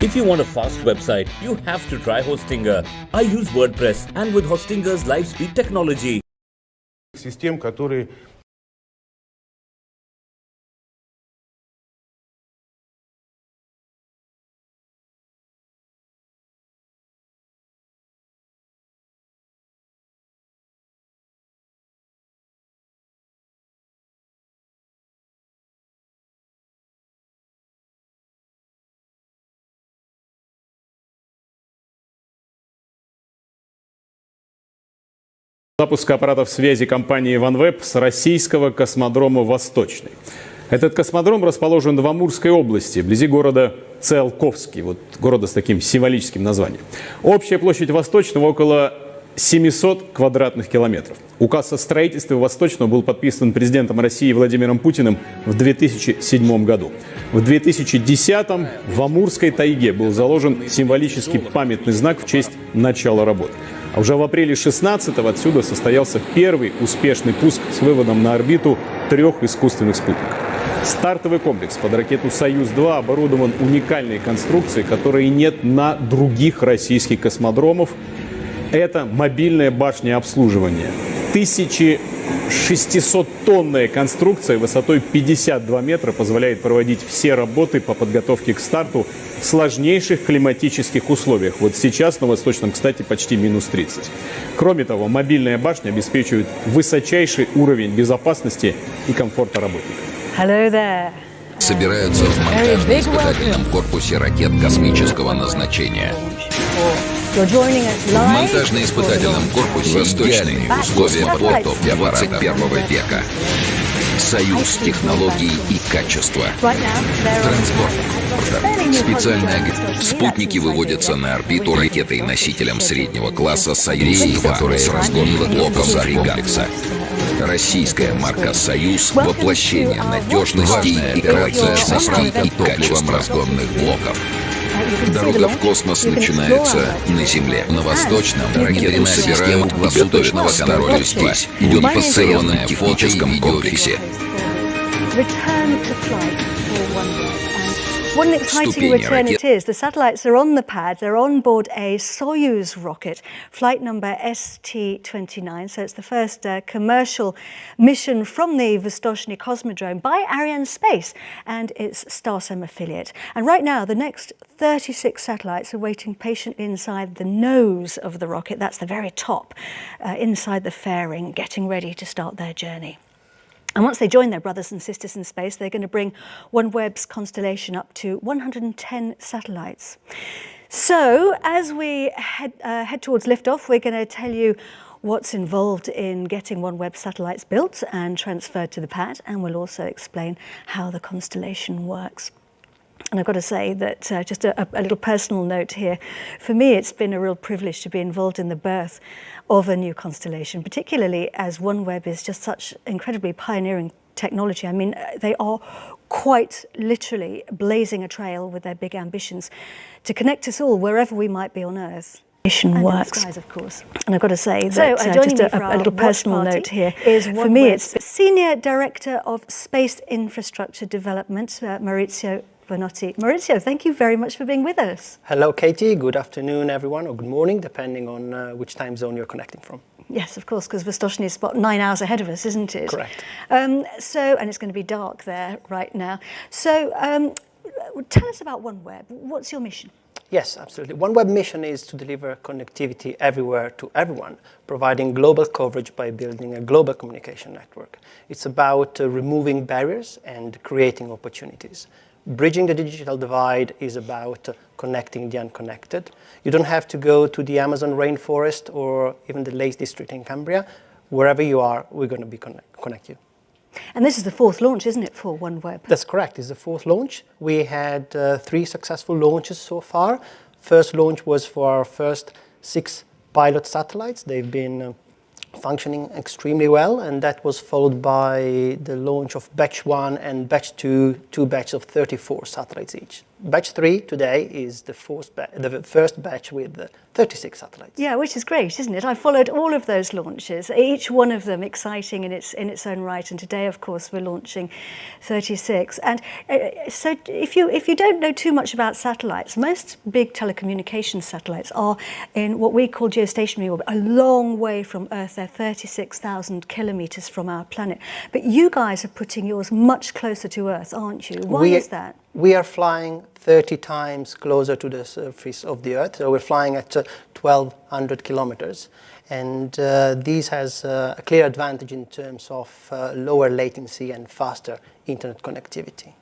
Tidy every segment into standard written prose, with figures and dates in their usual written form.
If you want a fast website, you have to try Hostinger. I use WordPress and with Hostinger's live speed technology. Систем, которые запуска аппаратов связи компании OneWeb с российского космодрома «Восточный». Этот космодром расположен в Амурской области, вблизи города Циолковский, вот города с таким символическим названием. Общая площадь Восточного около 700 квадратных километров. Указ о строительстве Восточного был подписан президентом России Владимиром Путиным в 2007 году. В 2010 в Амурской тайге был заложен символический памятный знак в честь начала работ. А уже в апреле 2016-го отсюда состоялся первый успешный пуск с выводом на орбиту 3 искусственных спутников. Стартовый комплекс под ракету «Союз-2» оборудован уникальной конструкцией, которой нет на других российских космодромах. Это мобильная башня обслуживания. 1600-тонная конструкция высотой 52 метра позволяет проводить все работы по подготовке к старту в сложнейших климатических условиях. Вот сейчас на Восточном, кстати, почти минус 30. Кроме того, мобильная башня обеспечивает высочайший уровень безопасности и комфорта работников. Hello there. Собираются в монтажно-испытательном корпусе ракет космического назначения. В монтажно-испытательном корпусе идеальные условия полетов для 21 века. Союз технологий и качества. Транспорт. Специальная спутники выводятся на орбиту ракетой-носителем среднего класса «Союз-2», которая с разгонным блоком Fregat. Российская марка «Союз» — воплощение надежности, экологичности и топливом разгонных блоков. Дорога в космос начинается на Земле. На Восточном ракеты собирают и готовят к старту здесь. Идет постоянном техническом комплексе. What an exciting return it is. The satellites are on the pad. They're on board a Soyuz rocket, flight number ST-29. So it's the first commercial mission from the Vostochny Cosmodrome by Arianespace and its Starsem affiliate. And right now, the next 36 satellites are waiting patiently inside the nose of the rocket. That's the very top, inside the fairing, getting ready to start their journey. And once they join their brothers and sisters in space, they're going to bring OneWeb's constellation up to 110 satellites. So as we head towards liftoff, we're going to tell you what's involved in getting OneWeb satellites built and transferred to the pad, and we'll also explain how the constellation works. And I've got to say that just a little personal note here. For me, it's been a real privilege to be involved in the birth of a new constellation, particularly as OneWeb is just such incredibly pioneering technology. I mean, they are quite literally blazing a trail with their big ambitions to connect us all wherever we might be on Earth. And works, skies, of course. And I've got to say that just a little personal note here is for me, it's Senior Director of Space Infrastructure Development, Maurizio Bonotti. Maurizio, thank you very much for being with us. Hello, Katie. Good afternoon, everyone, or good morning, depending on which time zone you're connecting from. Yes, of course, because Vostochny is about 9 hours ahead of us, isn't it? Correct. And it's going to be dark there right now. So tell us about OneWeb. What's your mission? Yes, absolutely. OneWeb mission is to deliver connectivity everywhere to everyone, providing global coverage by building a global communication network. It's about removing barriers and creating opportunities. Bridging the digital divide is about connecting the unconnected. You don't have to go to the Amazon rainforest or even the Lake District in Cambria. Wherever you are, we're going to connect you. And this is the fourth launch, isn't it, for OneWeb? That's correct. It's the fourth launch. We had 3 successful launches so far. First launch was for our first 6 pilot satellites. They've been functioning extremely well, and that was followed by the launch of batch 1 and batch 2, 2 batches of 34 satellites each. Batch 3 today is the first batch with 36 satellites. Yeah, which is great, isn't it? I followed all of those launches, each one of them exciting in its own right. And today, of course, we're launching 36. And so if you don't know too much about satellites, most big telecommunications satellites are in what we call geostationary orbit, a long way from Earth. They're 36,000 kilometers from our planet. But you guys are putting yours much closer to Earth, aren't you? Why is that? We are flying 30 times closer to the surface of the Earth. So we're flying at 1,200 kilometers. And this has a clear advantage in terms of lower latency and faster internet connectivity.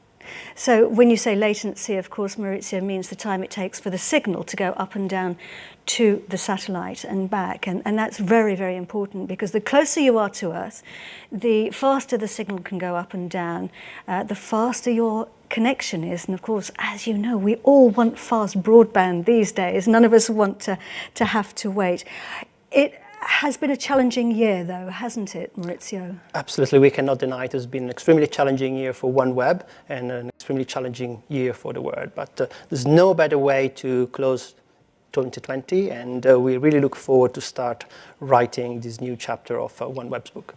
So when you say latency, of course, Maurizio, means the time it takes for the signal to go up and down to the satellite and back. And that's very, very important, because the closer you are to Earth, the faster the signal can go up and down, the faster your connection is. And of course, as you know, we all want fast broadband these days. None of us want to have to wait. It has been a challenging year, though, hasn't it, Maurizio? Absolutely, we cannot deny it has been an extremely challenging year for OneWeb and an extremely challenging year for the world. But there's no better way to close 2020, and we really look forward to start writing this new chapter of OneWeb's book.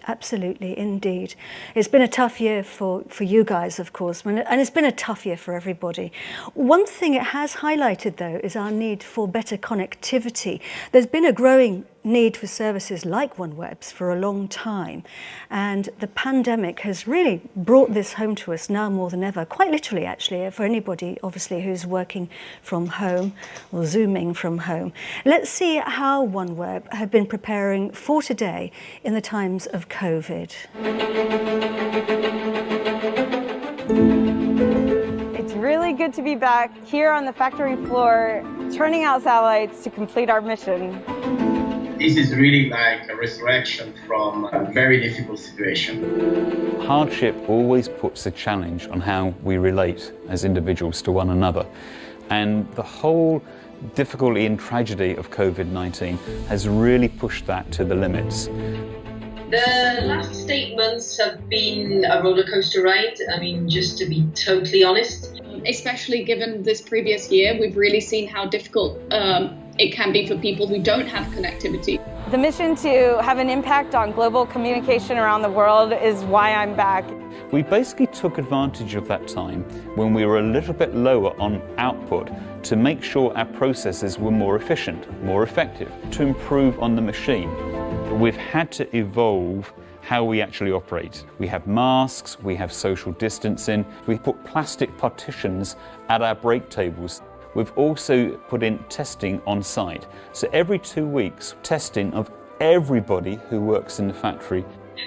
Absolutely, indeed. It's been a tough year for you guys, of course, and it's been a tough year for everybody. One thing it has highlighted, though, is our need for better connectivity. There's been a growing need for services like OneWeb's for a long time, and the pandemic has really brought this home to us now more than ever, quite literally, actually, for anybody, obviously, who's working from home or Zooming from home. Let's see how OneWeb have been preparing for today in the times of COVID. It's really good to be back here on the factory floor, turning out satellites to complete our mission. This is really like a resurrection from a very difficult situation. Hardship always puts a challenge on how we relate as individuals to one another. And the whole difficulty and tragedy of COVID-19 has really pushed that to the limits. The last statements have been a roller coaster ride. I mean, just to be totally honest. Especially given this previous year, we've really seen how difficult it can be for people who don't have connectivity. The mission to have an impact on global communication around the world is why I'm back. We basically took advantage of that time when we were a little bit lower on output to make sure our processes were more efficient, more effective, to improve on the machine. We've had to evolve how we actually operate. We have masks, we have social distancing, we put plastic partitions at our break tables. We've also put in testing on site. So every 2 weeks, testing of everybody who works in the factory.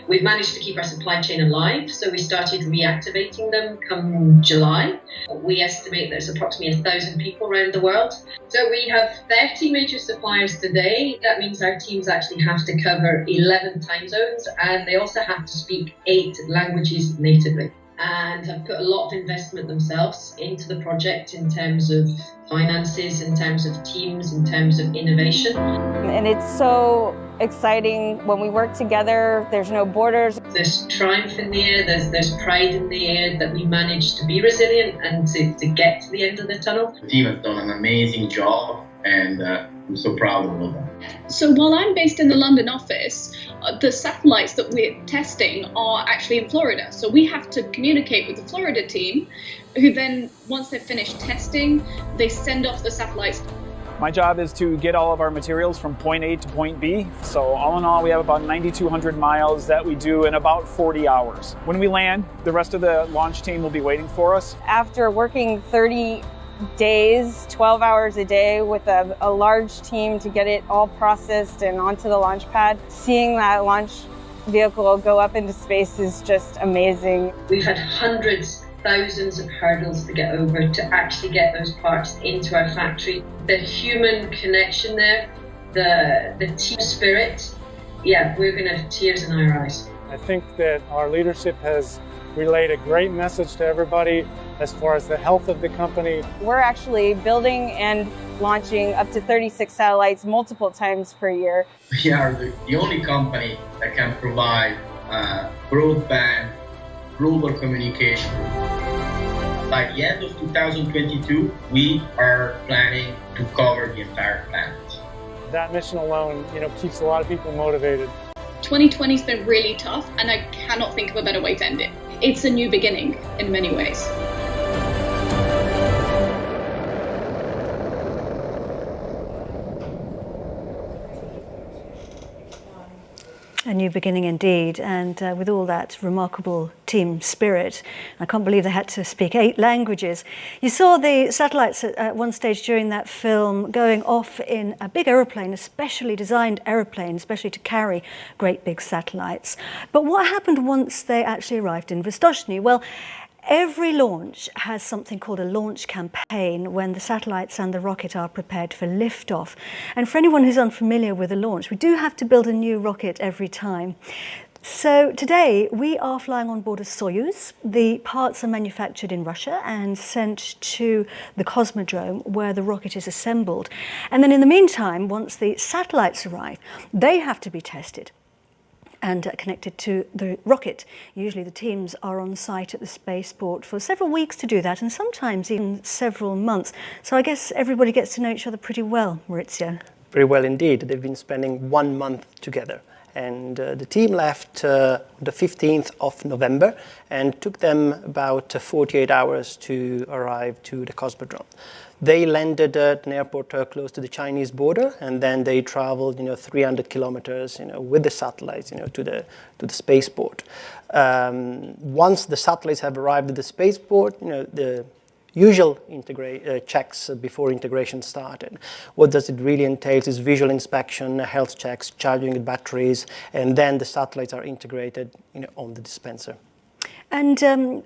We've managed to keep our supply chain alive, so we started reactivating them come July. We estimate there's approximately 1,000 people around the world. So we have 30 major suppliers today. That means our teams actually have to cover 11 time zones, and they also have to speak 8 languages natively, and have put a lot of investment themselves into the project in terms of finances, in terms of teams, in terms of innovation. And it's so exciting when we work together. There's no borders. There's triumph in the air, there's pride in the air that we managed to be resilient and to get to the end of the tunnel. The team has done an amazing job, and I'm so proud of all that. So while I'm based in the London office, the satellites that we're testing are actually in Florida. So we have to communicate with the Florida team, who then, once they've finished testing, they send off the satellites. My job is to get all of our materials from point A to point B. So all in all, we have about 9,200 miles that we do in about 40 hours. When we land, the rest of the launch team will be waiting for us. After working 30 days, 12 hours a day with a large team to get it all processed and onto the launch pad, seeing that launch vehicle go up into space is just amazing. We've had hundreds, thousands of hurdles to get over to actually get those parts into our factory. The human connection there, the team spirit, yeah, we're going to have tears in our eyes. I think that our leadership has relayed a great message to everybody as far as the health of the company. We're actually building and launching up to 36 satellites multiple times per year. We are the only company that can provide broadband global communication. By the end of 2022, we are planning to cover the entire planet. That mission alone, keeps a lot of people motivated. 2020's been really tough, and I cannot think of a better way to end it. It's a new beginning in many ways. A new beginning indeed, and with all that remarkable team spirit. I can't believe they had to speak 8 languages. You saw the satellites at one stage during that film going off in a big aeroplane, a specially designed aeroplane, especially to carry great big satellites. But what happened once they actually arrived in Vostochny? Well, every launch has something called a launch campaign when the satellites and the rocket are prepared for liftoff. And for anyone who's unfamiliar with a launch, we do have to build a new rocket every time. So today we are flying on board a Soyuz. The parts are manufactured in Russia and sent to the Cosmodrome where the rocket is assembled. And then in the meantime, once the satellites arrive, they have to be tested and connected to the rocket. Usually the teams are on site at the spaceport for several weeks to do that, and sometimes even several months. So I guess everybody gets to know each other pretty well, Maurizio. Very well indeed. They've been spending 1 month together. And the team left the 15th of November, and it took them about 48 hours to arrive to the Cosmodrome. They landed at an airport close to the Chinese border, and then they traveled, 300 kilometers, with the satellites, to the spaceport. Once the satellites have arrived at the spaceport, the usual checks before integration started. What does it really entail is visual inspection, health checks, charging the batteries, and then the satellites are integrated, on the dispenser. And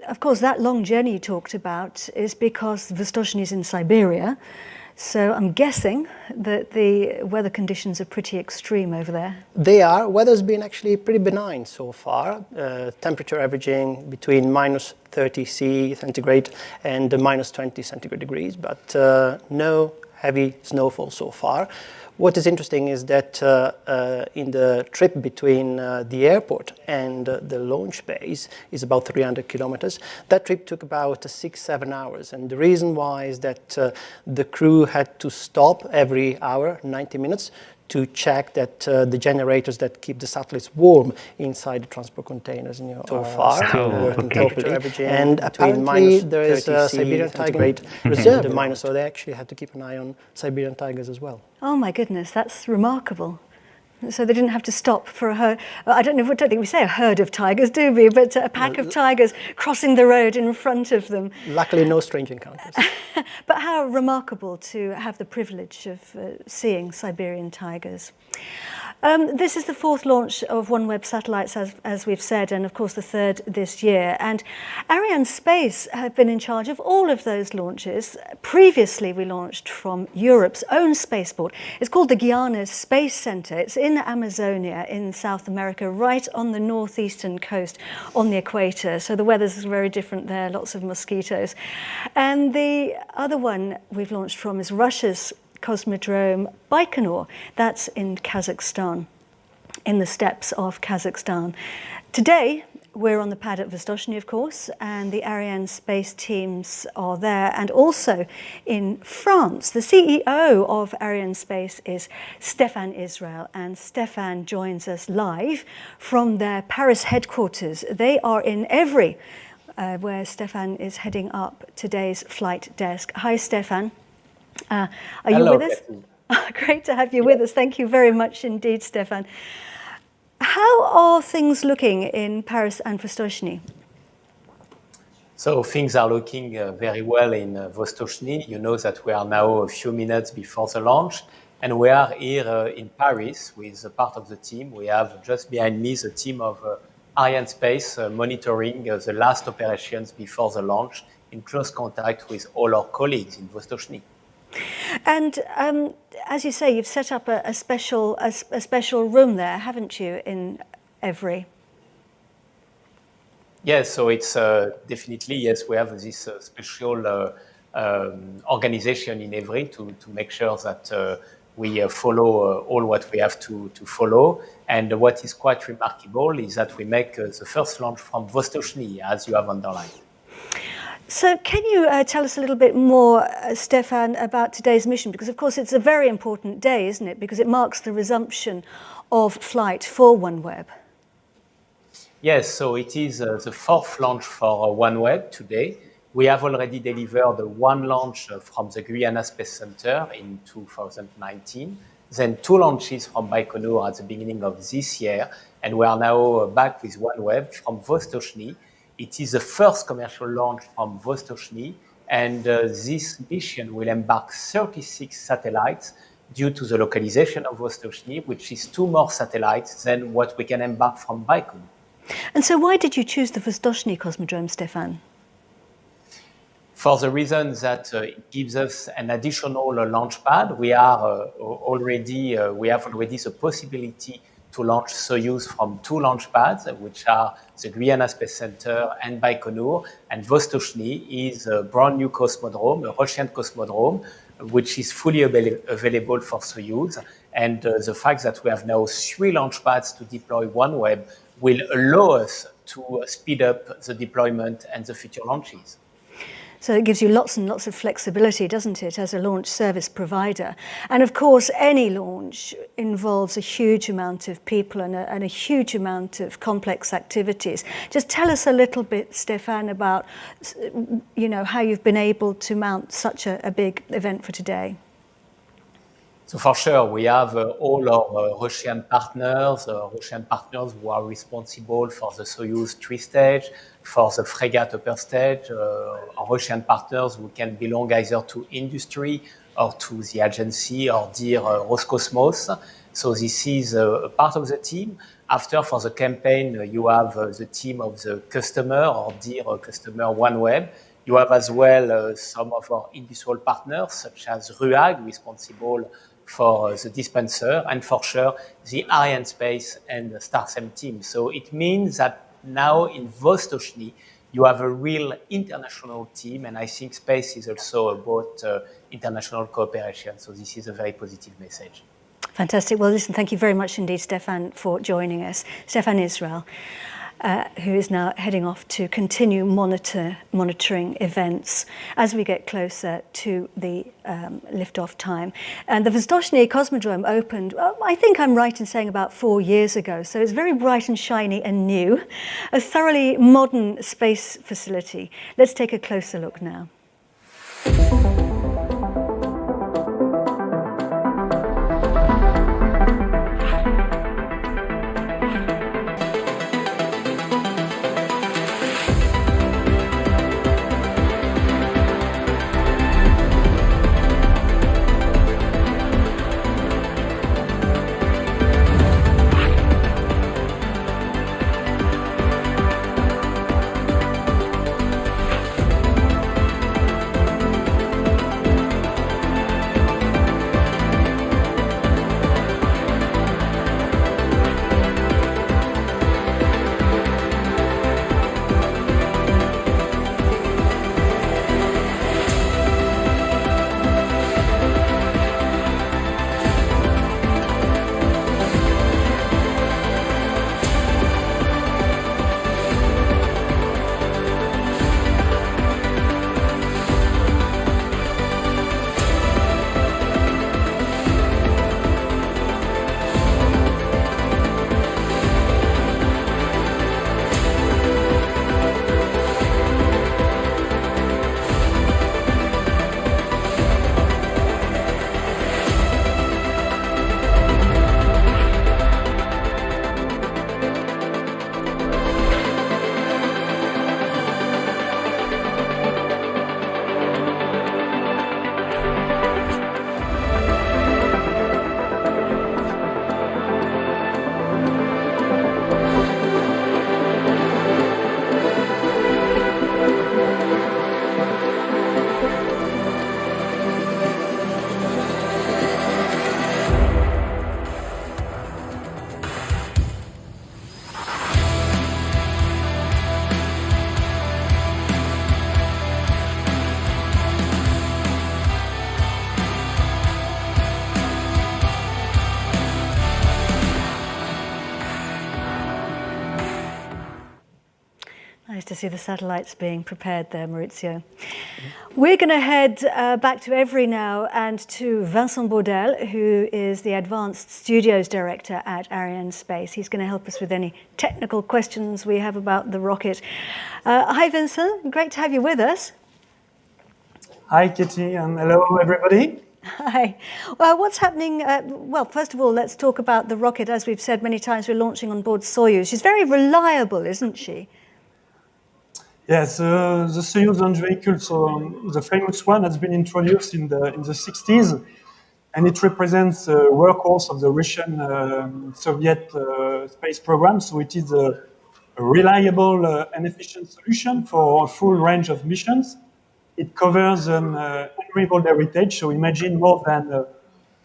of course, that long journey you talked about is because Vostochny is in Siberia. So I'm guessing that the weather conditions are pretty extreme over there. They are. Weather's been actually pretty benign so far. Temperature averaging between minus 30 centigrade and minus 20 centigrade degrees, but no heavy snowfall so far. What is interesting is that in the trip between the airport and the launch base is about 300 kilometers. That trip took about 6-7 hours. And the reason why is that the crew had to stop every hour, 90 minutes, to check that the generators that keep the satellites warm inside the transport containers, so far working properly. And apparently there is a Siberian tiger reserve in mind, so they actually had to keep an eye on Siberian tigers as well. Oh my goodness, that's remarkable. So they didn't have to stop for a herd. I don't think we say a herd of tigers, do we? But a pack of tigers crossing the road in front of them. Luckily, no strange encounters. But how remarkable to have the privilege of seeing Siberian tigers. This is the 4th launch of OneWeb satellites, as we've said, and of course the 3rd this year. And Arianespace have been in charge of all of those launches. Previously, we launched from Europe's own spaceport. It's called the Guiana Space Center. It's in Amazonia in South America, right on the northeastern coast on the equator. So the weather's very different there, lots of mosquitoes. And the other one we've launched from is Russia's Cosmodrome Baikonur. That's in Kazakhstan, in the steppes of Kazakhstan. Today, we're on the pad at Vostochny, of course, and the Arianespace teams are there, and also in France. The CEO of Arianespace is Stéphane Israel, and Stéphane joins us live from their Paris headquarters. They are in Evry, where Stéphane is heading up today's flight desk. Hi, Stéphane. Are you with us? Great to have you with us. Thank you very much indeed, Stéphane. How are things looking in Paris and Vostochny? So things are looking very well in Vostochny. You know that we are now a few minutes before the launch, and we are here in Paris with a part of the team. We have just behind me the team of Arianespace monitoring the last operations before the launch in close contact with all our colleagues in Vostochny. And as you say, you've set up a special room there, haven't you, in Evry? Yes, so it's definitely, yes, we have this special organization in Evry to make sure that we follow all what we have to follow. And what is quite remarkable is that we make the first launch from Vostochny, as you have underlined. So can you tell us a little bit more, Stefan, about today's mission? Because, of course, it's a very important day, isn't it? Because it marks the resumption of flight for OneWeb. Yes, so it is the fourth launch for OneWeb today. We have already delivered one launch from the Guyana Space Center in 2019, then 2 launches from Baikonur at the beginning of this year, and we are now back with OneWeb from Vostochny. It is the first commercial launch from Vostochny, and this mission will embark 36 satellites due to the localization of Vostochny, which is 2 more satellites than what we can embark from Baikonur. And so why did you choose the Vostochny Cosmodrome, Stefan? For the reason that it gives us an additional launch pad. We have already the possibility to launch Soyuz from 2 launch pads, which are the Guyana Space Center and Baikonur. And Vostochny is a brand new cosmodrome, a Russian cosmodrome, which is fully available for Soyuz. And the fact that we have now 3 launch pads to deploy OneWeb will allow us to speed up the deployment and the future launches. So it gives you lots and lots of flexibility, doesn't it, as a launch service provider? And of course, any launch involves a huge amount of people and a huge amount of complex activities. Just tell us a little bit, Stefan, about how you've been able to mount such a big event for today. So for sure, we have all our Russian partners who are responsible for the Soyuz 3-stage, for the Fregat upper stage, our Russian partners who can belong either to industry or to the agency or dear Roscosmos. So this is a part of the team. After, for the campaign, you have the team of the customer or dear customer OneWeb. You have as well some of our industrial partners, such as RUAG, responsible for the dispenser, and for sure the Arianespace and the StarSem team. So it means that now in Vostochny you have a real international team, and I think space is also about international cooperation. So this is a very positive message. Fantastic. Well, listen, thank you very much indeed, Stefan, for joining us. Stefan Israel, who is now heading off to continue monitoring events as we get closer to the liftoff time. And the Vostochny Cosmodrome opened, I think I'm right in saying about 4 years ago, so it's very bright and shiny and new, a thoroughly modern space facility. Let's take a closer look now. Nice to see the satellites being prepared there, Maurizio. We're going to head back to Evry now and to Vincent Baudel, who is the Advanced Studios Director at Arianespace. He's going to help us with any technical questions we have about the rocket. Hi, Vincent. Great to have you with us. Hi, Kitty, and hello, everybody. Hi. Well, what's happening? Well, first of all, let's talk about the rocket. As we've said many times, we're launching on board Soyuz. She's very reliable, isn't she? Yes, the Soyuz launch vehicle, so the famous one, has been introduced in the 60s, and it represents a workhorse of the Russian Soviet space program. So it is a reliable and efficient solution for a full range of missions. It covers an unrivaled heritage, so imagine more than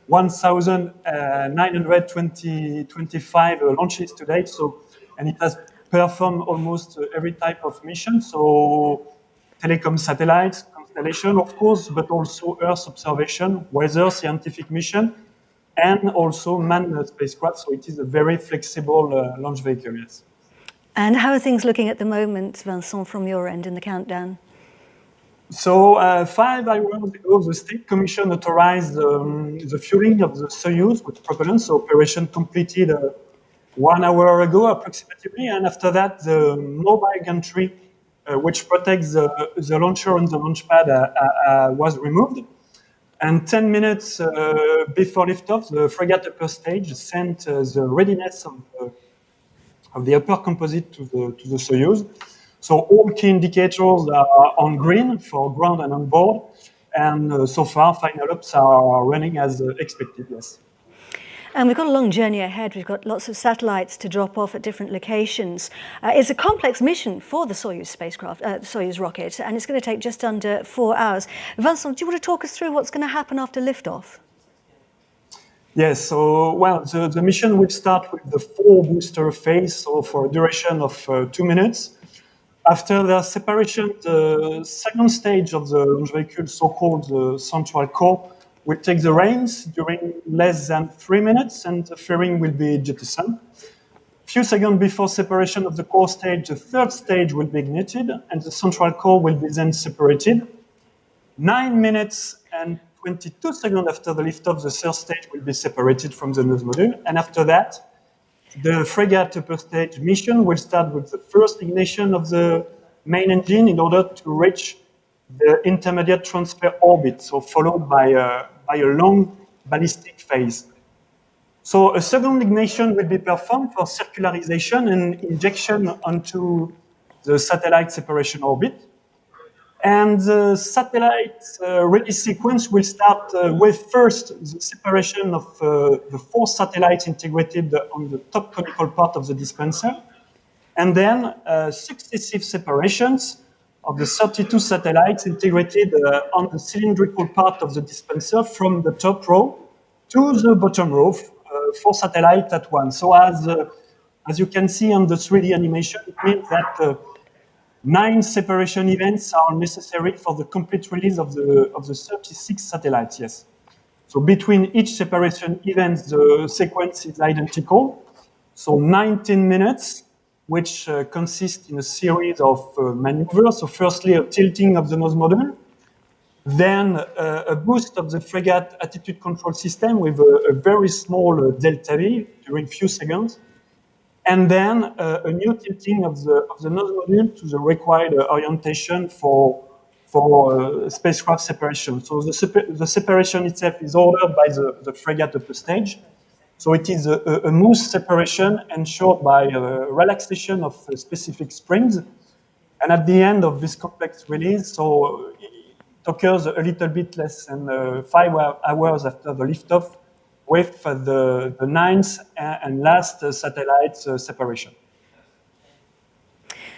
1,925 launches to date. So, and it has performed almost every type of mission. So, telecom satellites, constellation, of course, but also Earth observation, weather, scientific mission, and also manned spacecraft. So, it is a very flexible launch vehicle, yes. And how are things looking at the moment, Vincent, from your end in the countdown? So 5 hours ago, the State Commission authorized the fueling of the Soyuz with propellant. So operation completed 1 hour ago, approximately. And after that, the mobile gantry, which protects the launcher and the launch pad, was removed. And 10 minutes before liftoff, the Fregat upper stage sent the readiness of the upper composite to the Soyuz. So all key indicators are on green for ground and on board. And so far, final ops are running as expected, yes. And we've got a long journey ahead. We've got lots of satellites to drop off at different locations. It's a complex mission for the Soyuz spacecraft, Soyuz rocket, and it's going to take just under 4 hours. Vincent, do you want to talk us through what's going to happen after liftoff? Yes, so, well, the mission will start with the 4-booster phase, so for a duration of 2 minutes. After their separation, the second stage of the launch vehicle, so-called the central core, will take the reins during less than 3 minutes, and the fairing will be jettisoned. A few seconds before separation of the core stage, the third stage will be ignited, and the central core will be then separated. 9 minutes and 22 seconds after the liftoff, the third stage will be separated from the nose module, and after that, the Fregat upper stage mission will start with the first ignition of the main engine in order to reach the intermediate transfer orbit, so followed by a long ballistic phase. So a second ignition will be performed for circularization and injection onto the satellite separation orbit. And the satellite release sequence will start with first the separation of the 4 satellites integrated on the top conical part of the dispenser, and then successive separations of the 32 satellites integrated on the cylindrical part of the dispenser from the top row to the bottom row, 4 satellites at once. So as you can see on the 3D animation, it means that 9 separation events are necessary for the complete release of the 36 satellites, yes. So between each separation event, the sequence is identical. So 19 minutes, which consists in a series of maneuvers. So firstly, a tilting of the nose module, then a boost of the Fregat attitude control system with a very small delta V during few seconds, and then a new tilting of the nose module to the required orientation for spacecraft separation. So the separation itself is ordered by the Fregat upper stage. So it is a smooth separation ensured by relaxation of specific springs. And at the end of this complex release, so it occurs a little bit less than 5 hours after the liftoff, with the 9th and last satellite separation.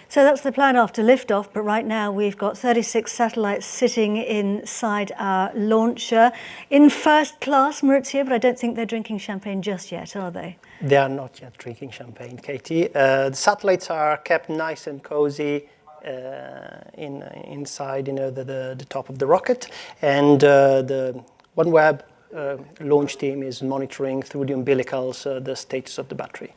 So that's the plan after liftoff, but right now we've got 36 satellites sitting inside our launcher in first class, Maurizio, but I don't think they're drinking champagne just yet, are they? They are not yet drinking champagne, Katie. The satellites are kept nice and cozy inside, the top of the rocket, and the OneWeb launch team is monitoring through the umbilicals the status of the battery.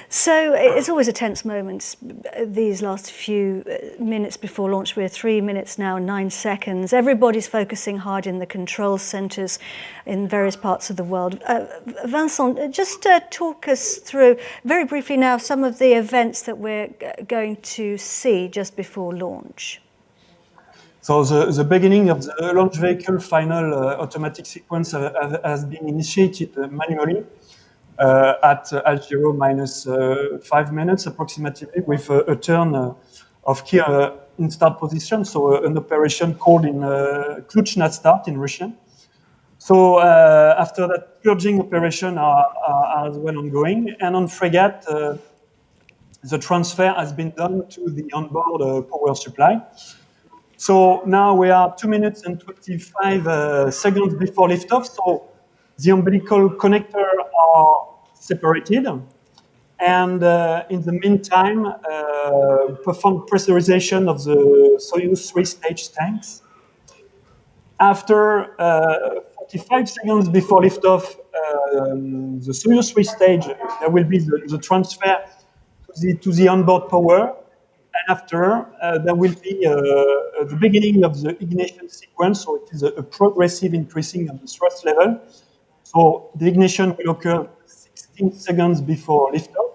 So it's always a tense moment, these last few minutes before launch. We're 3 minutes now, 9 seconds. Everybody's focusing hard in the control centres in various parts of the world. Vincent, just talk us through, very briefly now, some of the events that we're going to see just before launch. So the beginning of the launch vehicle final automatic sequence has been initiated manually at H0 minus 5 minutes approximately, with a turn of key in start position, so an operation called in Kluch na start in Russian. So after that, purging operation are as well ongoing, and on Fregat, the transfer has been done to the onboard power supply. So now we are 2 minutes and 25 seconds before liftoff. So the umbilical connector are separated, and in the meantime, perform pressurization of the Soyuz 3-stage tanks. After 45 seconds before liftoff, the Soyuz 3-stage, there will be the transfer to the onboard power. And after, there will be the beginning of the ignition sequence. So it is a progressive increasing of the thrust level. So the ignition will occur 16 seconds before liftoff.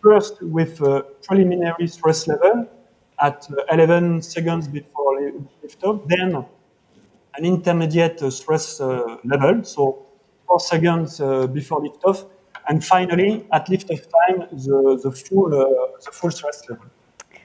First with preliminary thrust level at 11 seconds before liftoff. Then an intermediate thrust level, so 4 seconds before liftoff. And finally, at liftoff time, the full thrust level.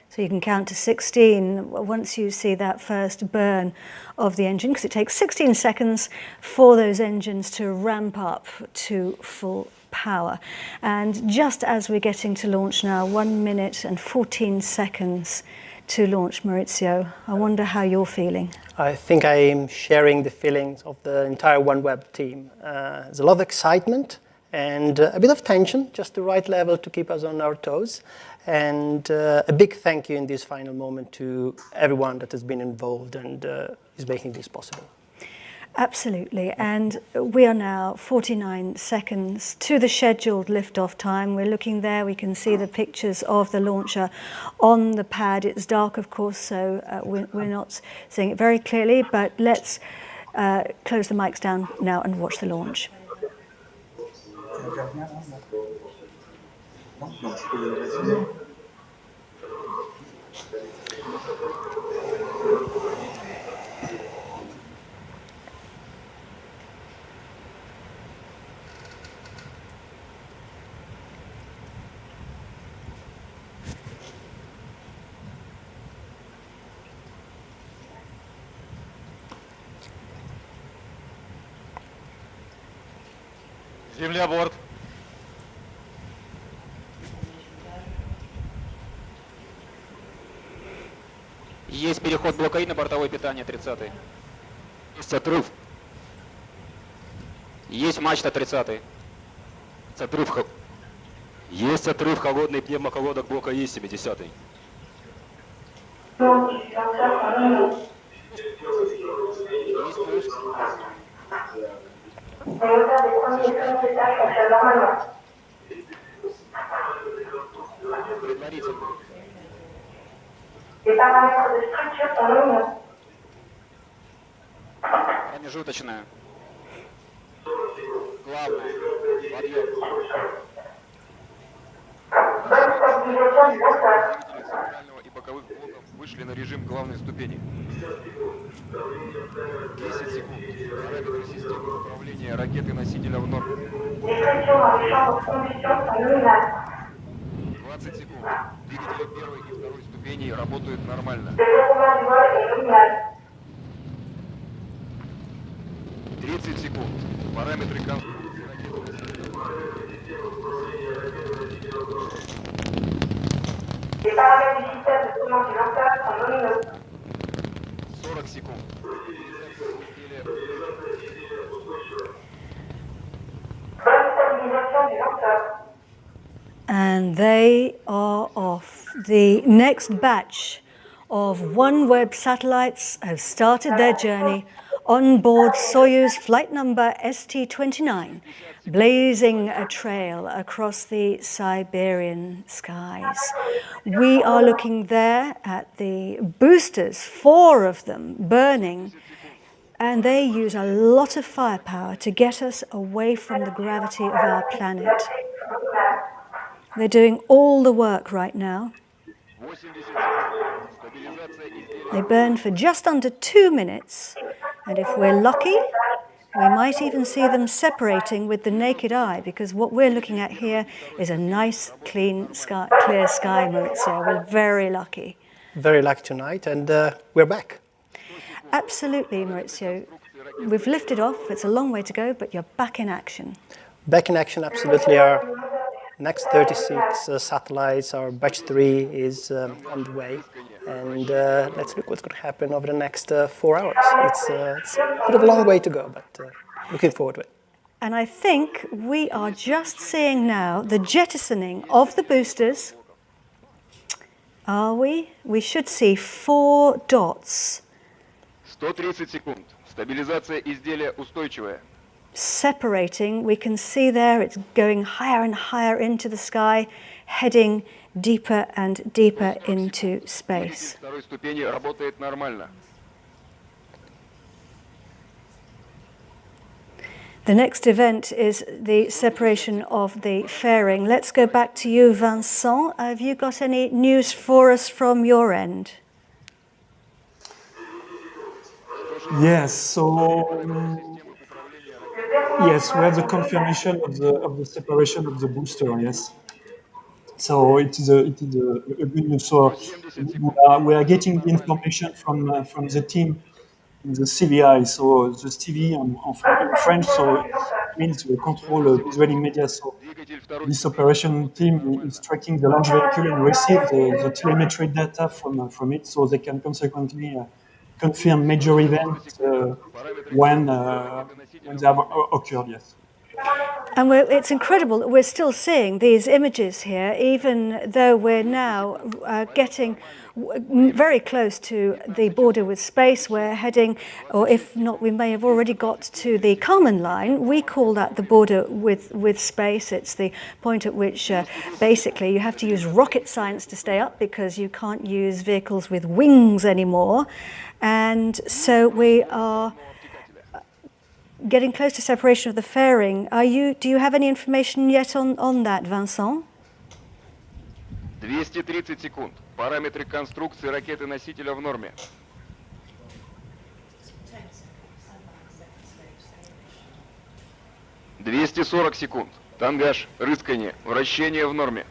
So you can count to 16 once you see that first burn of the engine, because it takes 16 seconds for those engines to ramp up to full power. And just as we're getting to launch now, 1 minute and 14 seconds to launch, Maurizio, I wonder how you're feeling. I think I'm sharing the feelings of the entire OneWeb team. There's a lot of excitement and a bit of tension, just the right level to keep us on our toes. And a big thank you in this final moment to everyone that has been involved and is making this possible. Absolutely. And we are now 49 seconds to the scheduled liftoff time. We're looking there. We can see the pictures of the launcher on the pad. It's dark, of course, so we're not seeing it very clearly. But let's close the mics down now and watch the launch. Земля, борт. Есть переход блока И на бортовое питание 30-й. Есть отрыв. Есть мачта 30-й. Отрыв. Есть отрыв холодный пневмоколодок блока И 70-й. Промежуточная. Главное. Подъем. Центрального и боковых блоков вышли на режим главной ступени. 10 секунд. Параметры системы управления ракеты-носителя в норме. 20 секунд. Двигатели первой и второй ступеней работают нормально. 30 секунд. Параметры конструкции ракеты-носителя в норме. 40 секунд. And they are off. The next batch of OneWeb satellites have started their journey On board Soyuz flight number ST-29, blazing a trail across the Siberian skies. We are looking there at the boosters, 4 of them burning, and they use a lot of firepower to get us away from the gravity of our planet. They're doing all the work right now. They burn for just under 2 minutes, and if we're lucky, we might even see them separating with the naked eye, because what we're looking at here is a nice, clean sky, clear sky, Maurizio. We're very lucky. Very lucky tonight, and we're back. Absolutely, Maurizio. We've lifted off. It's a long way to go, but you're back in action. Back in action, absolutely. Our next 36 satellites, our batch 3 is on the way. And let's look what's going to happen over the next 4 hours. It's a bit of a long way to go, but looking forward to it. And I think we are just seeing now the jettisoning of the boosters. Are we? We should see 4 dots. 130 секунд. Стабилизация изделия устойчивая. Separating, we can see there it's going higher and higher into the sky, heading deeper and deeper into space. Второй ступени работает нормально. The next event is the separation of the fairing. Let's go back to you, Vincent. Have you got any news for us from your end? Yes, so yes, we have the confirmation of the separation of the booster. Yes, so it is a good news. So we are getting the information from the team in the CVI. So the CV in French, so it means the control Israeli media. So this operation team is tracking the launch vehicle and receive the telemetry data from it, so they can consequently confirm major events when they have occurred, yes. And it's incredible that we're still seeing these images here, even though we're now getting very close to the border with space. We're heading, or if not, we may have already got to the Kármán line. We call that the border with space. It's the point at which basically you have to use rocket science to stay up, because you can't use vehicles with wings anymore. And so we are getting close to separation of the fairing. Do you have any information yet on that, Vincent? 230 секунд. Параметры конструкции ракеты-носителя в норме. «240 секунд. Тангаж, рыскание, вращение в норме».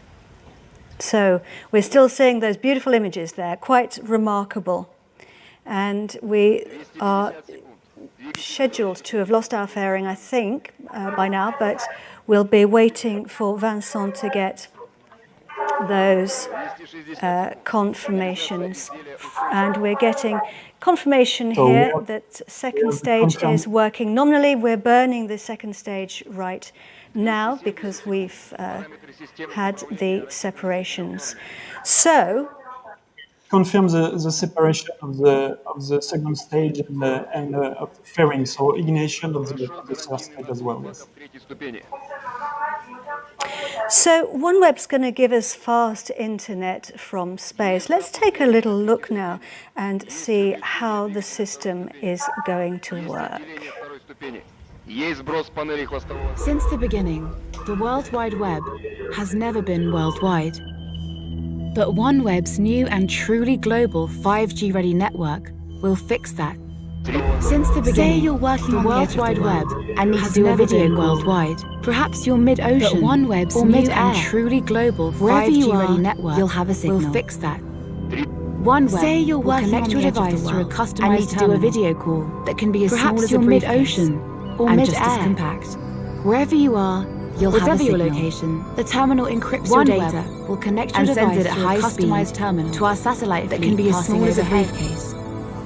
So we're still seeing those beautiful images there, quite remarkable. And we are scheduled to have lost our fairing, I think, by now, but we'll be waiting for Vincent to get those confirmations. And we're getting confirmation here that second stage is working. Nominally, we're burning the second stage right now because we've had the separations. So confirm the separation of the second stage and of the fairing, so ignition of the third stage as well. Yes. So OneWeb's going to give us fast internet from space. Let's take a little look now and see how the system is going to work. Since the beginning, the World Wide Web has never been worldwide. But OneWeb's new and truly global 5G-ready network will fix that. Since the beginning, you're working the World Wide Web and need to do a video worldwide. Perhaps you're mid-ocean, but OneWeb's or new and truly global 5G-ready network you'll have a signal. Will fix that. OneWeb will connect your device through a customized and need to do a video call that can be as small as a mid-ocean or mid-air, just as compact. Wherever you are, you'll have a signal. Whatever your location, the terminal encrypts your data, will connect your device it at high customized terminal to our satellite that can be as small as a briefcase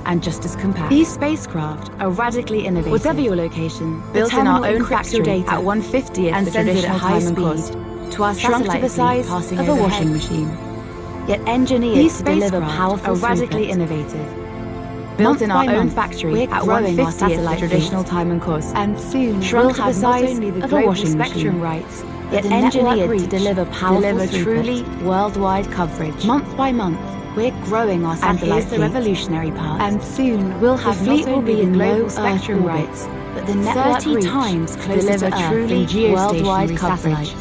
and just as compact. These spacecraft are radically innovative. Whatever your location, built in our own factory at 1/50th and sends it at high speed to our satellite to the size of a washing machine. Yet engineered to deliver powerful. Are radically innovative. Built in our own factory at 1/50th the traditional time and cost, and soon shrunk to the size of a washing spectrum rights, yet engineered to deliver truly worldwide coverage. Month by month, we're growing our satellite fleet, the revolutionary part, and soon we'll have the fleet will be in low spectrum rights, but the network 30 times closer to truly worldwide coverage.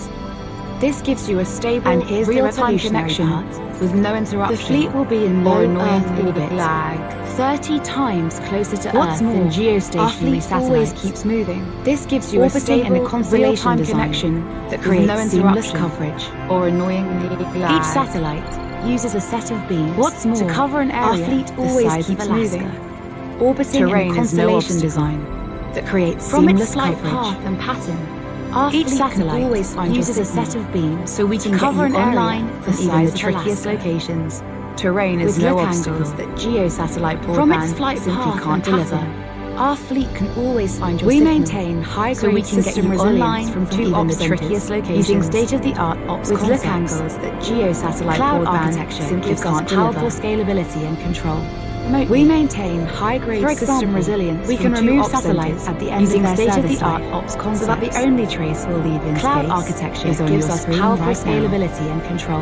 This gives you a stable and real-time connection with no interruption. The fleet will be in low Earth orbit lag, 30 times closer to Earth than geostationary satellites. Always keeps moving. This gives you a stable and a constellation connection that creates no interruption coverage or annoying lag. Each satellite uses a set of beams. What's more, to cover an area, our fleet always keeps moving, orbiting in a constellation design that creates seamless coverage. Path and pattern. Each satellite always uses a set of beams so we can cover an online from even the trickiest locations. Terrain is no obstacles that geo-satellite broadband simply can't deliver. Our fleet can always find your signal. We maintain high-grade system resilience from even the trickiest locations using state-of-the-art ops with look angles that geo-satellite broadband simply can't deliver. Powerful scalability and control. We maintain high-grade system resilience. We can remove satellites at the end using state-of-the-art ops concepts so that the only trace we'll leave in cloud architecture gives us powerful scalability and control.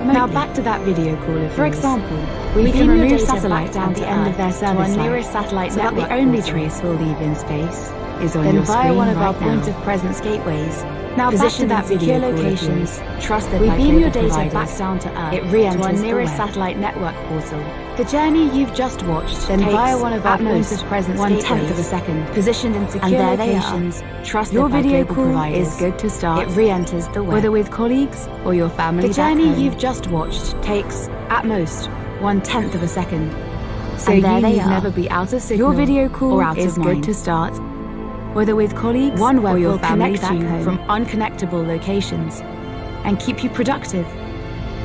Now back to that video call. For example, we can remove satellites at the end of their service nearest satellite network. So that the only trace we'll leave in space is on your screen via one of our point of presence gateways. Now positioned at secure locations, trusted by beam your data back down to Earth. It re-enters our nearest satellite network portal. The journey you've just watched then via one of our points of presence 1/10 of a second, positioned in secure locations, trusted your video call is good to start. It re-enters the web, whether with colleagues or your family. The journey you've just watched takes at most 1/10 of a second, so you need never be out of signal. Your video call is good to start. Whether with colleagues OneWeb or your family back home from unconnectable locations and keep you productive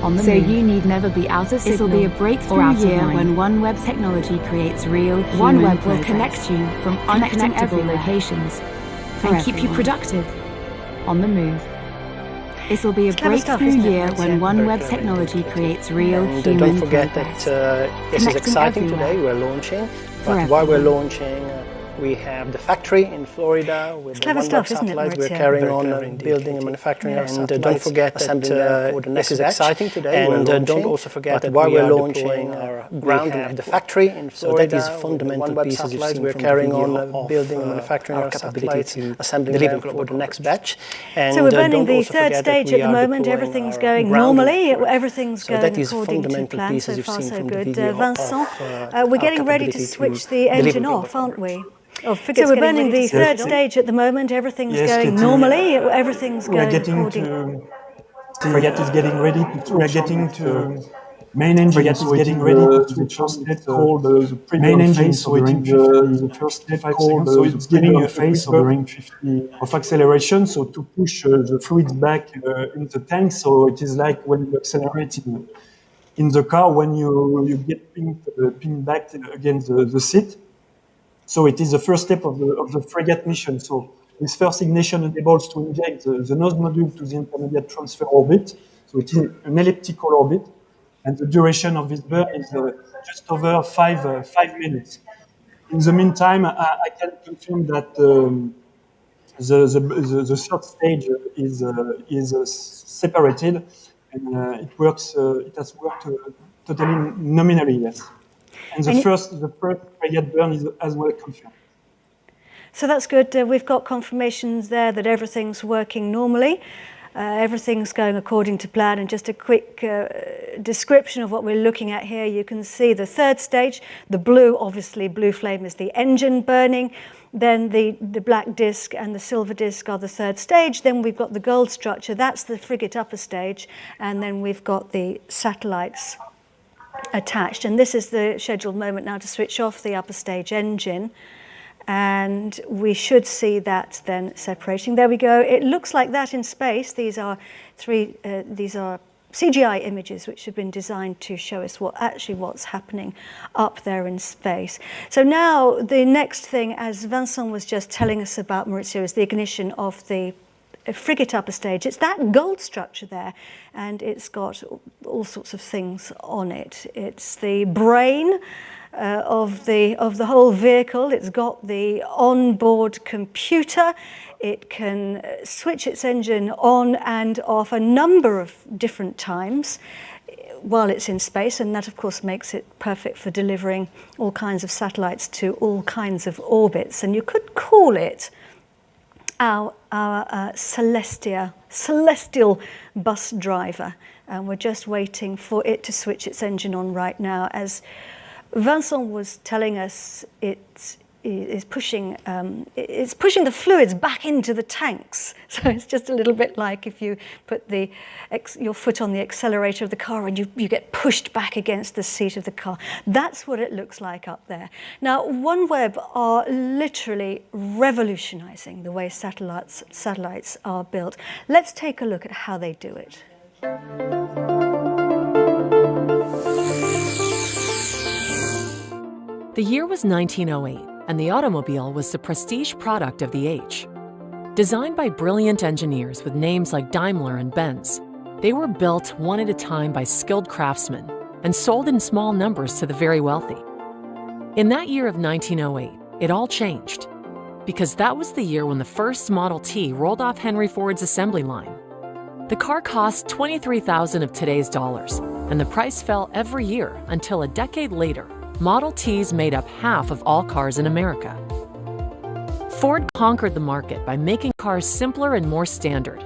on the move. So you need never be out of signal. This will be a breakthrough year when OneWeb technology creates real OneWeb will connect you from unconnectable locations and keep you productive on the move. This will be a breakthrough year when OneWeb technology creates real human don't forget that this is exciting today. We're launching, but while we're launching, we have the factory in Florida with the OneWeb satellites. We're carrying on building and manufacturing, and don't forget that this is exciting today. And don't also forget that while we're launching our ground, we have the factory in Florida. So that is fundamental pieces you've seen. We're carrying on building and manufacturing our satellites, assembling them for the next batch. And so we're burning the third stage at the moment. Everything's going normally. Everything's going according to plan. So far, so good. Vincent, we're getting ready to switch the engine off, aren't we? So we're burning the third stage at the moment. Everything's going normally. Everything's going according to. Fregat is getting ready. We're getting to main engine. Fregat is getting ready to switch on. It's called the main engine. So the first 5 seconds. So it's giving a phase during 50 of acceleration. So to push the fluids back in the tank. So it is like when you accelerate in the car when you get pinned back against the seat. So it is the first step of the Fregat mission. So this first ignition enables to inject the nose module to the intermediate transfer orbit. So it is an elliptical orbit, and the duration of this burn is just over 5 minutes. In the meantime, I can confirm that the third stage is separated, and it works. It has worked totally nominally, yes. And the first Fregat burn is as well confirmed. So that's good. We've got confirmations there that everything's working normally. Everything's going according to plan. And just a quick description of what we're looking at here. You can see the third stage, the blue, obviously blue flame is the engine burning. Then the black disc and the silver disc are the third stage. Then we've got the gold structure. That's the frigate upper stage. And then we've got the satellites attached, and this is the scheduled moment now to switch off the upper stage engine, and we should see that then separating. There we go. It looks like that in space. These are CGI images which have been designed to show us what's happening up there in space. So now the next thing, as Vincent was just telling us about, Maurizio, is the ignition of the frigate upper stage. It's that gold structure there, and it's got all sorts of things on it. It's the brain of the whole vehicle. It's got the onboard computer. It can switch its engine on and off a number of different times while it's in space, and that of course makes it perfect for delivering all kinds of satellites to all kinds of orbits. And you could call it our celestial bus driver, and we're just waiting for it to switch its engine on right now. As Vincent was telling us, it's pushing the fluids back into the tanks. So it's just a little bit like if you put your foot on the accelerator of the car and you get pushed back against the seat of the car. That's what it looks like up there. Now, OneWeb are literally revolutionizing the way satellites are built. Let's take a look at how they do it. The year was 1908. And the automobile was the prestige product of the age. Designed by brilliant engineers with names like Daimler and Benz, they were built one at a time by skilled craftsmen and sold in small numbers to the very wealthy. In that year of 1908, it all changed, because that was the year when the first Model T rolled off Henry Ford's assembly line. The car cost $23,000 of today's dollars, and the price fell every year until a decade later, Model Ts made up half of all cars in America. Ford conquered the market by making cars simpler and more standard,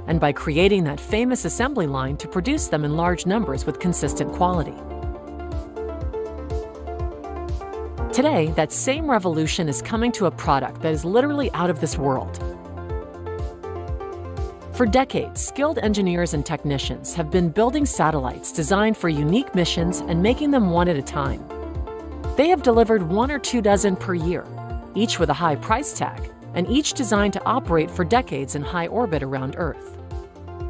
and by creating that famous assembly line to produce them in large numbers with consistent quality. Today, that same revolution is coming to a product that is literally out of this world. For decades, skilled engineers and technicians have been building satellites designed for unique missions and making them one at a time. They have delivered 1 or 2 dozen per year, each with a high price tag, and each designed to operate for decades in high orbit around Earth.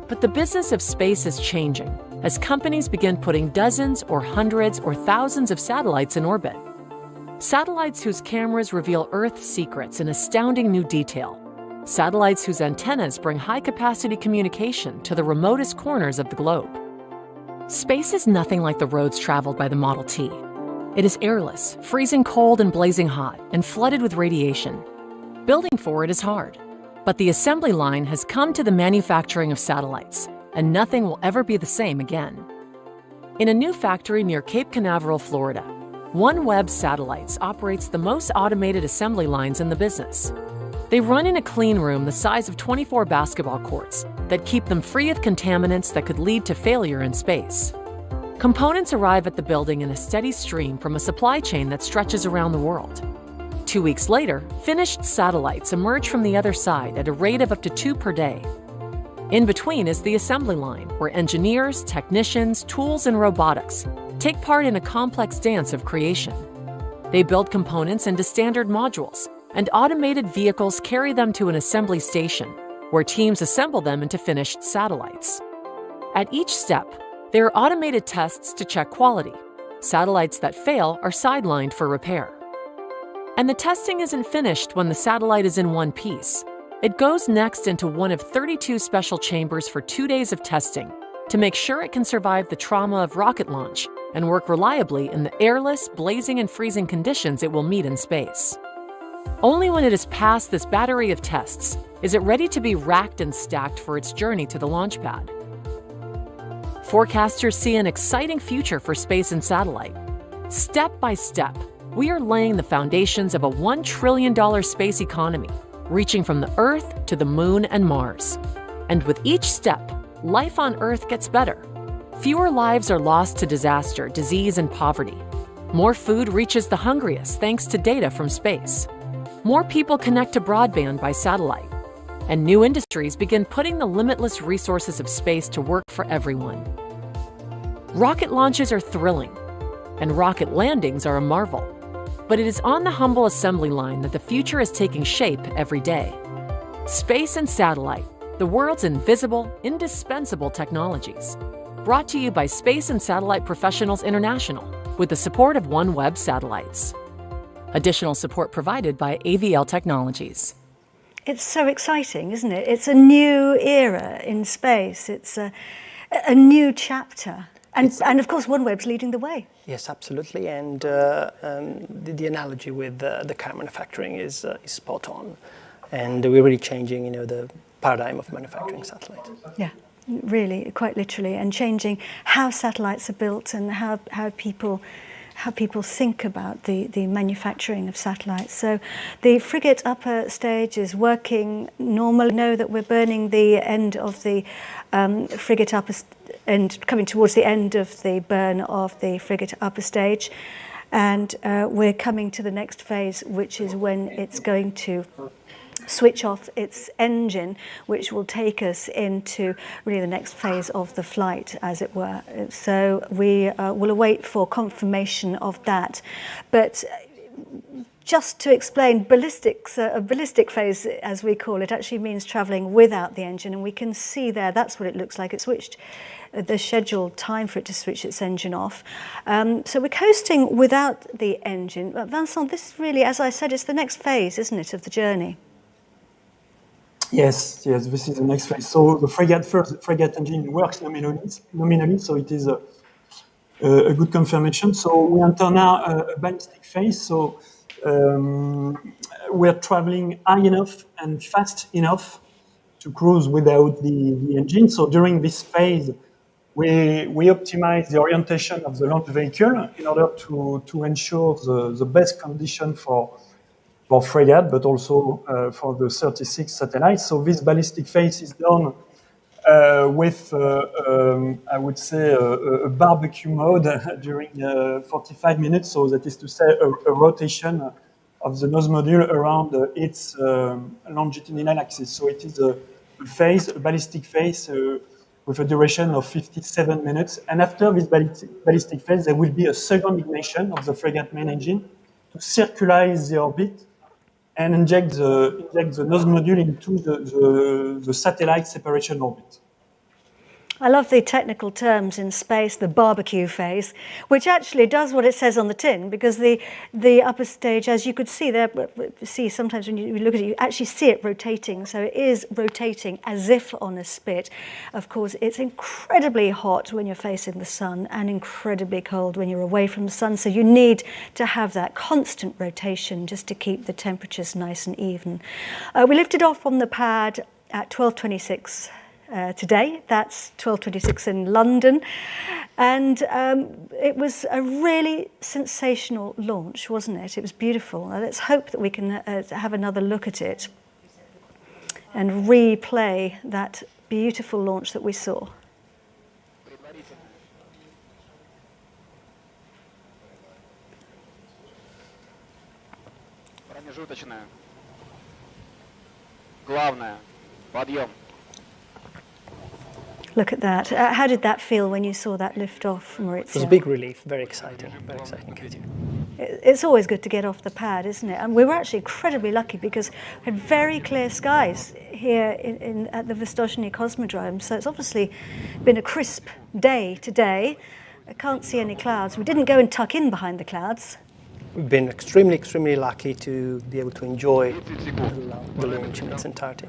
But the business of space is changing as companies begin putting dozens or hundreds or thousands of satellites in orbit. Satellites whose cameras reveal Earth's secrets in astounding new detail. Satellites whose antennas bring high-capacity communication to the remotest corners of the globe. Space is nothing like the roads traveled by the Model T. It is airless, freezing cold and blazing hot, and flooded with radiation. Building for it is hard, but the assembly line has come to the manufacturing of satellites, and nothing will ever be the same again. In a new factory near Cape Canaveral, Florida, OneWeb Satellites operates the most automated assembly lines in the business. They run in a clean room the size of 24 basketball courts that keep them free of contaminants that could lead to failure in space. Components arrive at the building in a steady stream from a supply chain that stretches around the world. 2 weeks later, finished satellites emerge from the other side at a rate of up to 2 per day. In between is the assembly line, where engineers, technicians, tools, and robotics take part in a complex dance of creation. They build components into standard modules, and automated vehicles carry them to an assembly station, where teams assemble them into finished satellites. At each step, there are automated tests to check quality. Satellites that fail are sidelined for repair. And the testing isn't finished when the satellite is in one piece. It goes next into one of 32 special chambers for 2 days of testing to make sure it can survive the trauma of rocket launch and work reliably in the airless, blazing, and freezing conditions it will meet in space. Only when it has passed this battery of tests is it ready to be racked and stacked for its journey to the launch pad. Forecasters see an exciting future for space and satellite. Step by step, we are laying the foundations of a $1 trillion space economy, reaching from the Earth to the Moon and Mars. And with each step, life on Earth gets better. Fewer lives are lost to disaster, disease, and poverty. More food reaches the hungriest thanks to data from space. More people connect to broadband by satellite. And new industries begin putting the limitless resources of space to work for everyone. Rocket launches are thrilling, and rocket landings are a marvel. But it is on the humble assembly line that the future is taking shape every day. Space and satellite, the world's invisible, indispensable technologies. Brought to you by Space and Satellite Professionals International, with the support of OneWeb Satellites. Additional support provided by AVL Technologies. It's so exciting, isn't it? It's a new era in space. It's a new chapter. And of course, OneWeb's leading the way. Yes, absolutely. And the analogy with the car manufacturing is spot on. And we're really changing, the paradigm of manufacturing satellites. Yeah, really, quite literally, and changing how satellites are built and how people think about the manufacturing of satellites. So the Fregat upper stage is working normally. We know that we're burning the end of the Fregat upper and coming towards the end of the burn of the Fregat upper stage. And we're coming to the next phase, which is when it's going to switch off its engine, which will take us into really the next phase of the flight, as it were. So we will await for confirmation of that. But just to explain, ballistics, a ballistic phase, as we call it, actually means travelling without the engine, and we can see there that's what it looks like. It switched the scheduled time for it to switch its engine off. So we're coasting without the engine. But Vincent, this really, as I said, it's the next phase, isn't it, of the journey? Yes, this is the next phase. So the Fregat engine works nominally, so it is a good confirmation. So we enter now a ballistic phase. So we're traveling high enough and fast enough to cruise without the engine. So during this phase, we optimize the orientation of the launch vehicle in order to ensure the best condition for Fregat, but also for the 36 satellites. So this ballistic phase is done with, I would say, a barbecue mode during 45 minutes. So that is to say, a rotation of the nose module around its longitudinal axis. So it is a ballistic phase with a duration of 57 minutes. And after this ballistic phase, there will be a second ignition of the Fregat main engine to circularize the orbit and inject the nose module into the satellite separation orbit. I love the technical terms in space, the barbecue phase, which actually does what it says on the tin, because the upper stage, as you could see there, sometimes when you look at it, you actually see it rotating. So it is rotating as if on a spit. Of course, it's incredibly hot when you're facing the sun and incredibly cold when you're away from the sun. So you need to have that constant rotation just to keep the temperatures nice and even. We lifted off from the pad at 12:26. Today, that's 12:26 in London, and it was a really sensational launch, wasn't it? It was beautiful. Now, let's hope that we can have another look at it and replay that beautiful launch that we saw. Промежуточная. Главное. Подъем. Look at that. How did that feel when you saw that lift off, Maurizio? It was a big relief, very exciting, Katie. It's always good to get off the pad, isn't it? And we were actually incredibly lucky because we had very clear skies here at the Vostochny Cosmodrome. So it's obviously been a crisp day today. I can't see any clouds. We didn't go and tuck in behind the clouds. We've been extremely, extremely lucky to be able to enjoy the launch in its entirety.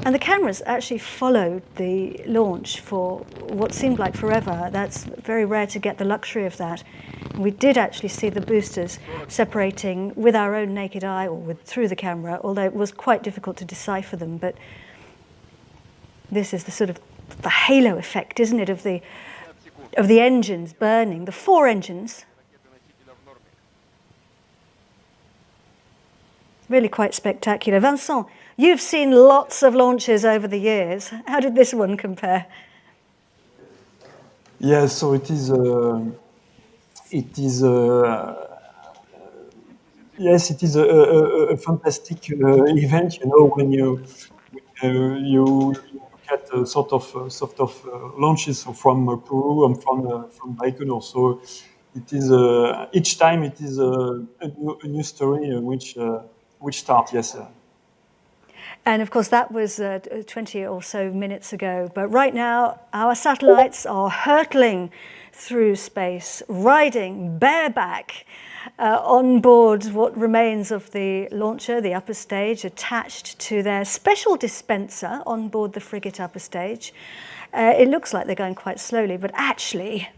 And the cameras actually followed the launch for what seemed like forever. That's very rare to get the luxury of that. And we did actually see the boosters separating with our own naked eye or through the camera, although it was quite difficult to decipher them. But this is the sort of the halo effect, isn't it, of the engines burning, the 4 engines. Really quite spectacular. Vincent, you've seen lots of launches over the years. How did this one compare? Yes, so it is a fantastic event. You know, when you look at sort of launches from Kourou and from Baikonur. So it is each time it is a new story which starts. Yes. And of course, that was 20 or so minutes ago. But right now, our satellites are hurtling through space, riding bareback on board what remains of the launcher, the upper stage, attached to their special dispenser on board the Fregat upper stage. It looks like they're going quite slowly, but actually,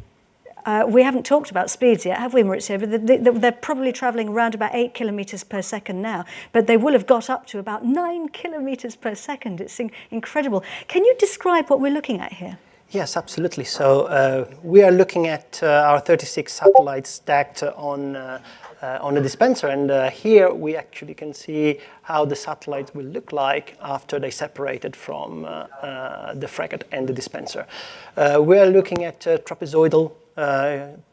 We haven't talked about speeds yet, have we, Maurizio? But they're probably travelling around about 8 kilometres per second now, but they will have got up to about 9 kilometres per second. It's incredible. Can you describe what we're looking at here? Yes, absolutely. So we are looking at our 36 satellites stacked on a dispenser, and here we actually can see how the satellites will look like after they separated from the Fregat and the dispenser. We are looking at a trapezoidal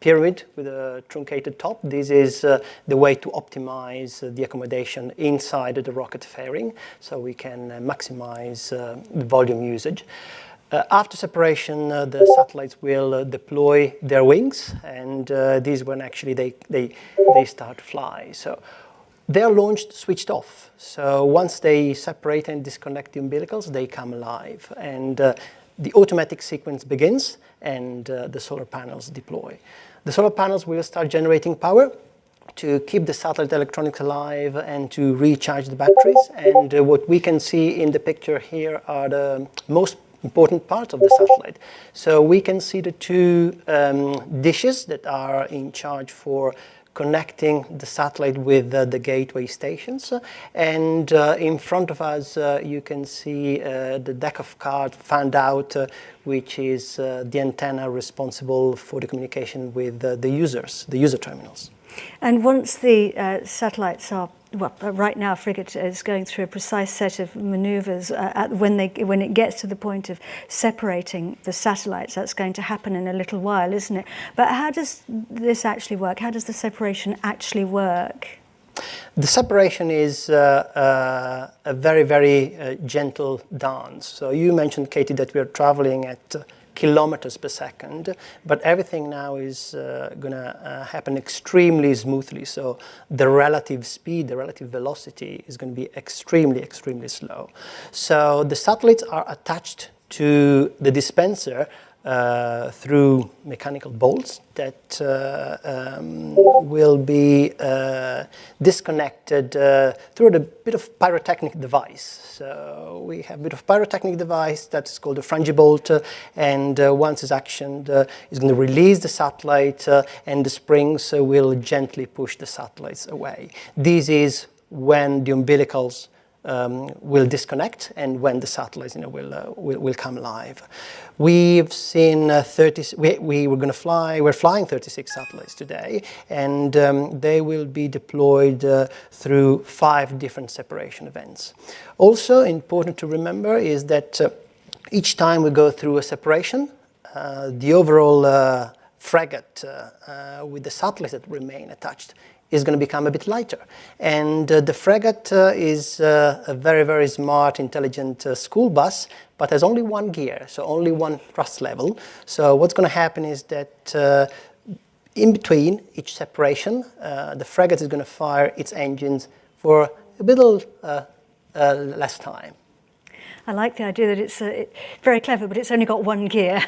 pyramid with a truncated top. This is the way to optimize the accommodation inside the rocket fairing, so we can maximize the volume usage. After separation, the satellites will deploy their wings, and this is when actually they start to fly. So they're launched, switched off. So once they separate and disconnect the umbilicals, they come alive, and the automatic sequence begins, and the solar panels deploy. The solar panels will start generating power to keep the satellite electronics alive and to recharge the batteries. And what we can see in the picture here are the most important part of the satellite. So we can see the two dishes that are in charge for connecting the satellite with the gateway stations. And in front of us, you can see the deck of cards fanned out, which is the antenna responsible for the communication with the user terminals. And once the satellites are, well, right now Fregat is going through a precise set of manoeuvres when it gets to the point of separating the satellites. That's going to happen in a little while, isn't it? But how does this actually work? How does the separation actually work? The separation is a very, very gentle dance. So you mentioned, Katie, that we are traveling at kilometers per second, but everything now is going to happen extremely smoothly. So the relative speed, the relative velocity is going to be extremely, extremely slow. So the satellites are attached to the dispenser through mechanical bolts that will be disconnected through a bit of pyrotechnic device. So we have a bit of pyrotechnic device that's called a frangibolt, and once it's actioned, it's going to release the satellite, and the springs will gently push the satellites away. This is when the umbilicals will disconnect and when the satellites will come live. We've seen we're flying 36 satellites today, and they will be deployed through 5 different separation events. Also important to remember is that each time we go through a separation, the overall Fregat with the satellites that remain attached is going to become a bit lighter. And the Fregat is a very, very smart, intelligent school bus, but has only one gear, so only one thrust level. So what's going to happen is that in between each separation, the Fregat is going to fire its engines for a little less time. I like the idea that it's very clever, but it's only got one gear.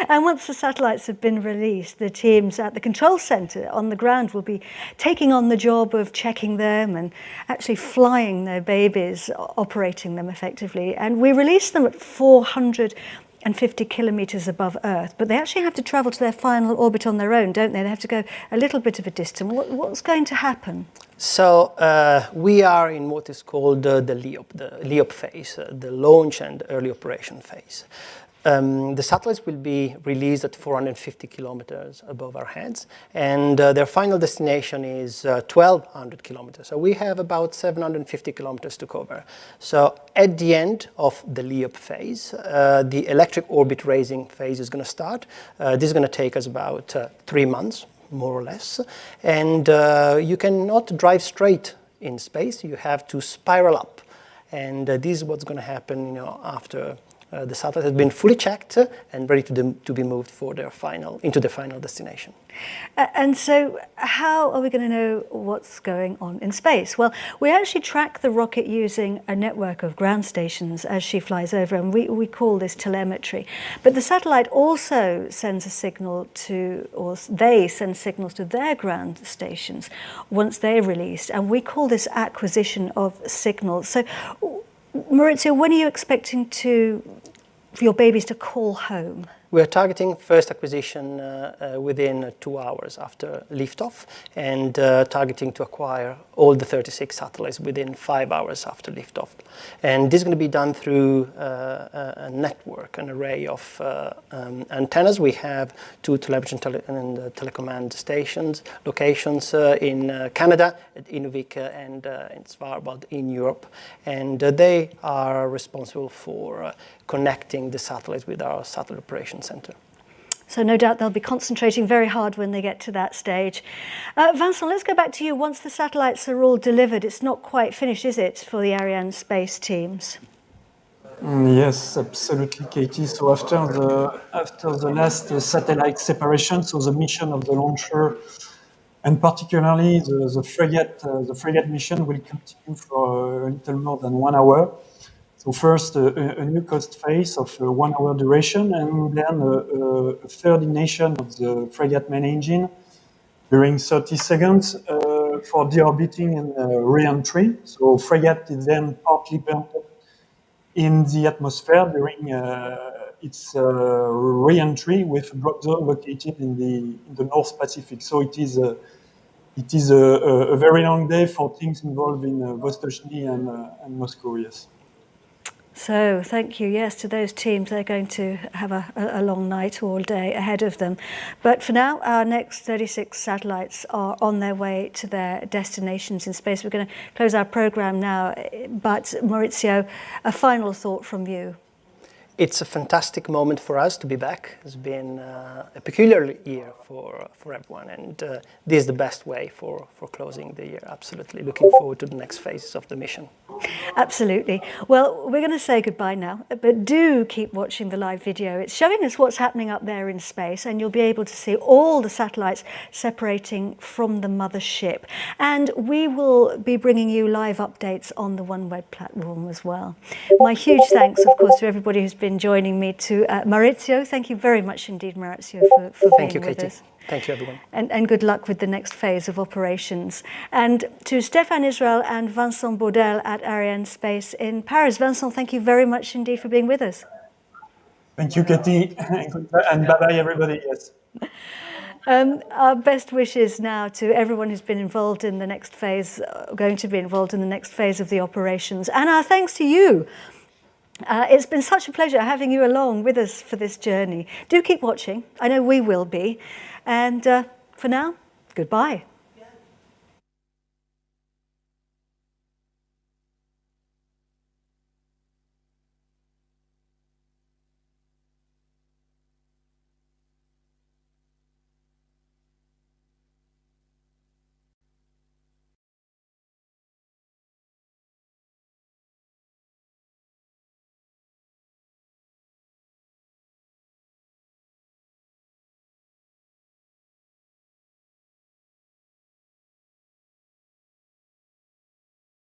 And once the satellites have been released, the teams at the control center on the ground will be taking on the job of checking them and actually flying their babies, operating them effectively. And we release them at 450 kilometers above Earth, but they actually have to travel to their final orbit on their own, don't they? They have to go a little bit of a distance. What's going to happen? So we are in what is called the LEOP phase, the launch and early operation phase. The satellites will be released at 450 kilometers above our heads, and their final destination is 1,200 kilometers. So we have about 750 kilometers to cover. So at the end of the LEOP phase, the electric orbit raising phase is going to start. This is going to take us about 3 months, more or less. And you cannot drive straight in space. You have to spiral up. And this is what's going to happen, after the satellite has been fully checked and ready to be moved for into the final destination. And so how are we going to know what's going on in space? Well, we actually track the rocket using a network of ground stations as she flies over, and we call this telemetry. But the satellite also sends a signal they send signals to their ground stations once they're released, and we call this acquisition of signals. So, Maurizio, when are you expecting for your babies to call home? We are targeting first acquisition within 2 hours after liftoff, and targeting to acquire all the 36 satellites within 5 hours after liftoff. And this is going to be done through a network, an array of antennas. We have 2 television and telecommand stations, locations in Canada, at Inuvik and in Svalbard in Europe. And they are responsible for connecting the satellites with our satellite operations center. So no doubt they'll be concentrating very hard when they get to that stage. Vincent, let's go back to you. Once the satellites are all delivered, it's not quite finished, is it, for the Arianespace teams? Yes, absolutely, Katie. So after the last satellite separation, so the mission of the launcher, and particularly the Fregat mission, will continue for a little more than 1 hour. So first, a new coast phase of 1 hour duration, and then a third ignition of the Fregat main engine during 30 seconds for deorbiting and re-entry. So Fregat is then partly burnt up in the atmosphere during its re-entry with a drop zone located in the North Pacific. So it is a very long day for teams involved in Vostochny and Moscow, yes. So thank you, yes, to those teams. They're going to have a long night all day ahead of them. But for now, our next 36 satellites are on their way to their destinations in space. We're going to close our program now, but Maurizio, a final thought from you. It's a fantastic moment for us to be back. It's been a peculiar year for everyone, and this is the best way for closing the year. Absolutely. Looking forward to the next phases of the mission. Absolutely. Well, we're going to say goodbye now, but do keep watching the live video. It's showing us what's happening up there in space, and you'll be able to see all the satellites separating from the mothership. And we will be bringing you live updates on the OneWeb platform as well. My huge thanks, of course, to everybody who's been joining me, to Maurizio. Thank you very much indeed, Maurizio, for being with us. Thank you, everyone. And good luck with the next phase of operations. And to Stéphane Israel and Vincent Baudel at Arianespace in Paris. Vincent, thank you very much indeed for being with us. Thank you, Katie, and bye-bye, everybody. Yes. Our best wishes now to everyone who's been involved in the next phase, going to be involved in the next phase of the operations. And our thanks to you. It's been such a pleasure having you along with us for this journey. Do keep watching. I know we will be. And for now, goodbye.